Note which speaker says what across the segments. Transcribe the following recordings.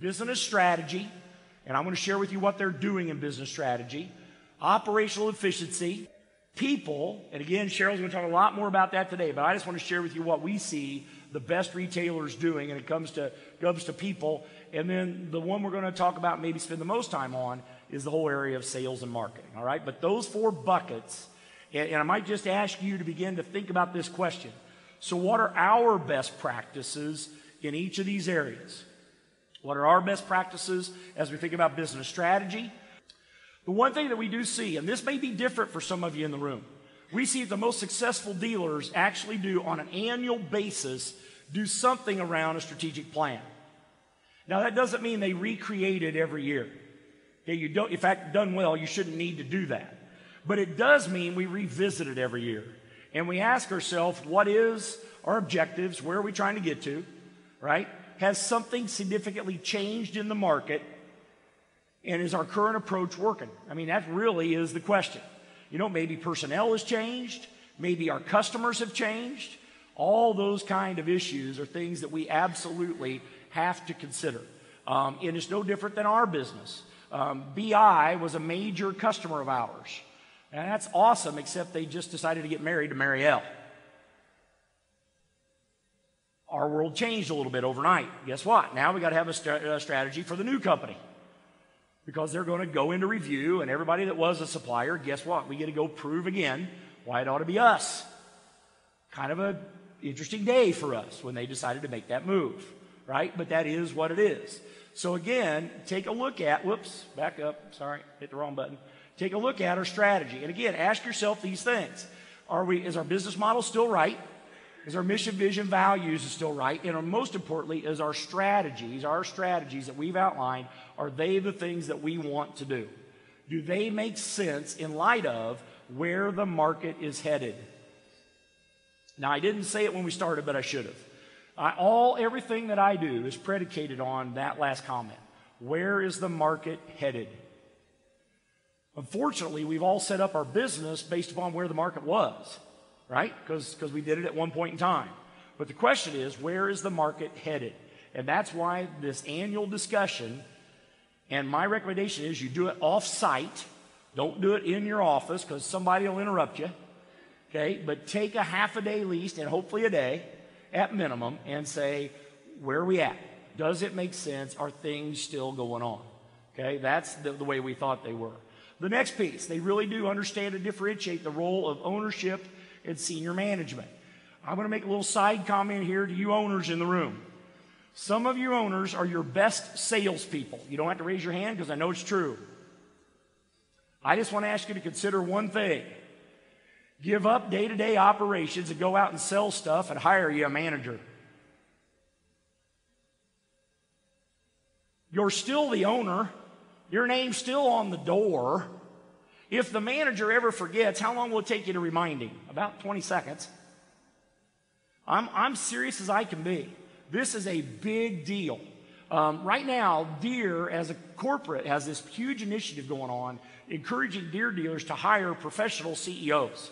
Speaker 1: business strategy, and I'm going to share with you what they're doing in business strategy, operational efficiency, people, and again, Cheryl's going to talk a lot more about that today, but I just want to share with you what we see the best retailers doing, and it comes to people. And then the one we're going to talk about, maybe spend the most time on, is the whole area of sales and marketing. All right, but those 4 buckets, and I might just ask you to begin to think about this question. So what are our best practices in each of these areas? What are our best practices as we think about business strategy? The one thing that we do see, and this may be different for some of you in the room, we see the most successful dealers actually do, on an annual basis, do something around a strategic plan. Now, that doesn't mean they recreate it every year. Okay, you don't, in fact, done well, you shouldn't need to do that. But it does mean we revisit it every year. And we ask ourselves, what is our objectives? Where are we trying to get to? Right? Has something significantly changed in the market? And is our current approach working? I mean, that really is the question. You know, maybe personnel has changed. Maybe our customers have changed. All those kind of issues are things that we absolutely have to consider. And it's no different than our business. BI was a major customer of ours. And that's awesome, except they just decided to get married to Marielle. Our world changed a little bit overnight. Guess what? Now we got to have a strategy for the new company. Because they're going to go into review, and everybody that was a supplier, guess what? We get to go prove again why it ought to be us. Kind of an interesting day for us when they decided to make that move, right? But that is what it is. So again, take a look at, whoops, back up, sorry, hit the wrong button. Take a look at our strategy. And again, ask yourself these things. Is our business model still right? Is our mission, vision, values is still right? And most importantly, is our strategies that we've outlined, are they the things that we want to do? Do they make sense in light of where the market is headed? Now, I didn't say it when we started, but I should have. Everything that I do is predicated on that last comment. Where is the market headed? Unfortunately, we've all set up our business based upon where the market was. Right? Because we did it at one point in time. But the question is, where is the market headed? And that's why this annual discussion, and my recommendation is you do it off-site. Don't do it in your office because somebody will interrupt you. Okay? But take a half a day at least, and hopefully a day at minimum, and say, where are we at? Does it make sense? Are things still going on? Okay? That's the way we thought they were. The next piece, they really do understand and differentiate the role of ownership and senior management. I'm going to make a little side comment here to you owners in the room. Some of you owners are your best salespeople. You don't have to raise your hand because I know it's true. I just want to ask you to consider one thing. Give up day-to-day operations and go out and sell stuff and hire you a manager. You're still the owner. Your name's still on the door. If the manager ever forgets, how long will it take you to remind him? About 20 seconds. I'm serious as I can be. This is a big deal. Right now, Deere, as a corporate, has this huge initiative going on, encouraging Deere dealers to hire professional CEOs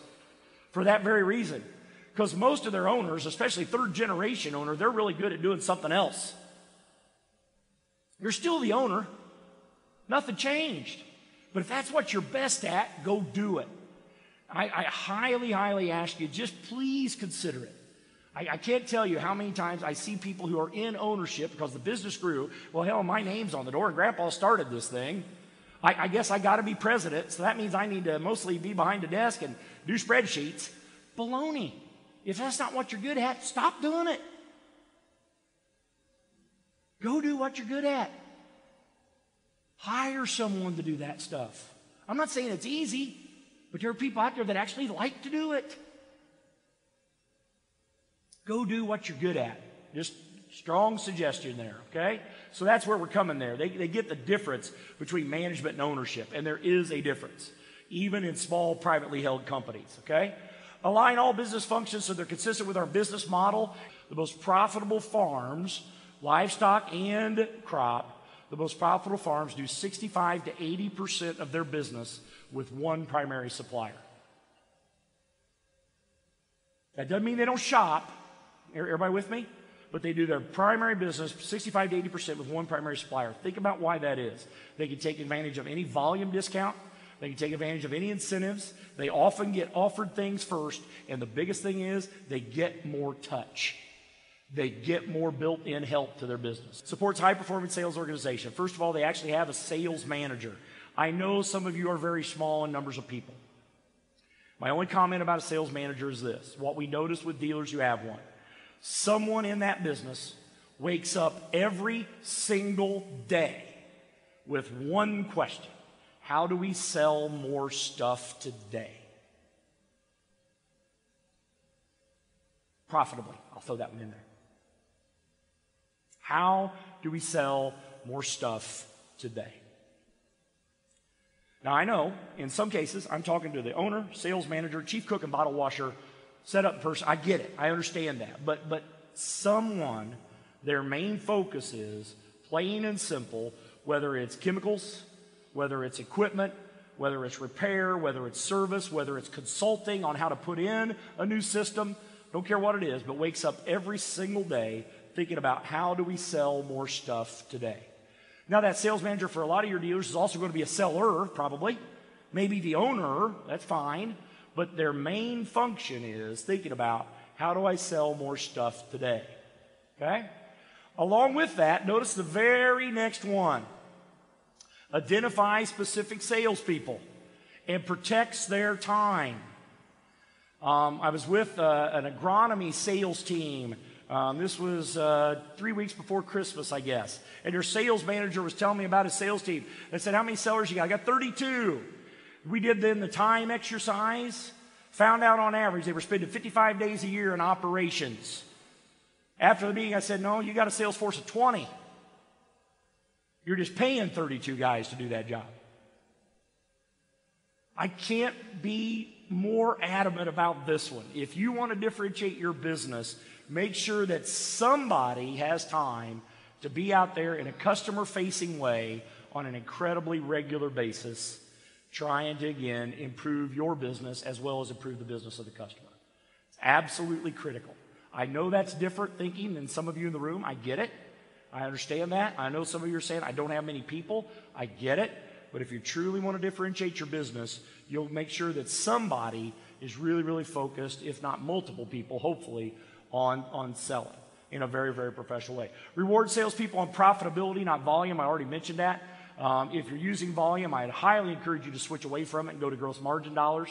Speaker 1: for that very reason. Because most of their owners, especially third-generation owners, they're really good at doing something else. You're still the owner. Nothing changed. But if that's what you're best at, go do it. I highly, highly ask you, just please consider it. I can't tell you how many times I see people who are in ownership because the business grew. Well, hell, my name's on the door, and Grandpa started this thing. I guess I got to be president, so that means I need to mostly be behind the desk and do spreadsheets. Baloney. If that's not what you're good at, stop doing it. Go do what you're good at. Hire someone to do that stuff. I'm not saying it's easy, but there are people out there that actually like to do it. Go do what you're good at. Just strong suggestion there, okay? So that's where we're coming there. They get the difference between management and ownership, and there is a difference, even in small privately held companies, okay? Align all business functions so they're consistent with our business model. The most profitable farms, livestock and crop, the most profitable farms do 65 to 80% of their business with one primary supplier. That doesn't mean they don't shop. Everybody with me? but they do their primary business 65 to 80% with one primary supplier. Think about why that is. They can take advantage of any volume discount. They can take advantage of any incentives. They often get offered things first, and the biggest thing is they get more touch. They get more built-in help to their business. Supports high-performing sales organization. First of all, they actually have a sales manager. I know some of you are very small in numbers of people. My only comment about a sales manager is this. What we notice with dealers who have one. Someone in that business wakes up every single day with one question. How do we sell more stuff today? Profitably. I'll throw that one in there. How do we sell more stuff today? Now, I know in some cases I'm talking to the owner, sales manager, chief cook, and bottle washer, setup person. I get it. I understand that. But someone, their main focus is plain and simple, whether it's chemicals, whether it's equipment, whether it's repair, whether it's service, whether it's consulting on how to put in a new system, don't care what it is, but wakes up every single day thinking about how do we sell more stuff today. Now, that sales manager for a lot of your dealers is also going to be a seller, probably. Maybe the owner, that's fine. But their main function is thinking about how do I sell more stuff today. Okay? Along with that, notice the very next one. Identify specific salespeople and protects their time. I was with an agronomy sales team. This was 3 weeks before Christmas, I guess. And their sales manager was telling me about his sales team. They said, how many sellers you got? I got 32. We did then the time exercise. Found out on average they were spending 55 days a year in operations. After the meeting, I said, no, you got a sales force of 20. You're just paying 32 guys to do that job. I can't be more adamant about this one. If you want to differentiate your business, make sure that somebody has time to be out there in a customer-facing way on an incredibly regular basis, trying to, again, improve your business as well as improve the business of the customer. It's absolutely critical. I know that's different thinking than some of you in the room. I get it. I understand that. I know some of you are saying, I don't have many people. I get it. But if you truly want to differentiate your business, you'll make sure that somebody is really, really focused, if not multiple people, hopefully, on selling in a very, very professional way. Reward salespeople on profitability, not volume. I already mentioned that. If you're using volume, I'd highly encourage you to switch away from it and go to gross margin dollars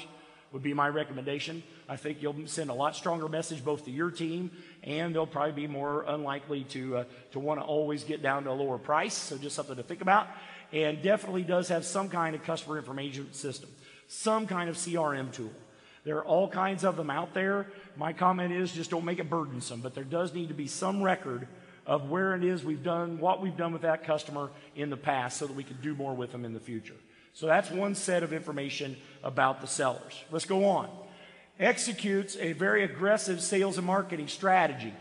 Speaker 1: would be my recommendation. I think you'll send a lot stronger message both to your team, and they'll probably be more unlikely to want to always get down to a lower price. So just something to think about. And definitely does have some kind of customer information system, some kind of CRM tool. There are all kinds of them out there. My comment is just don't make it burdensome, but there does need to be some record of where it is we've done, what we've done with that customer in the past so that we can do more with them in the future. So that's one set of information about the sellers. Let's go on. Executes a very aggressive sales and marketing strategy.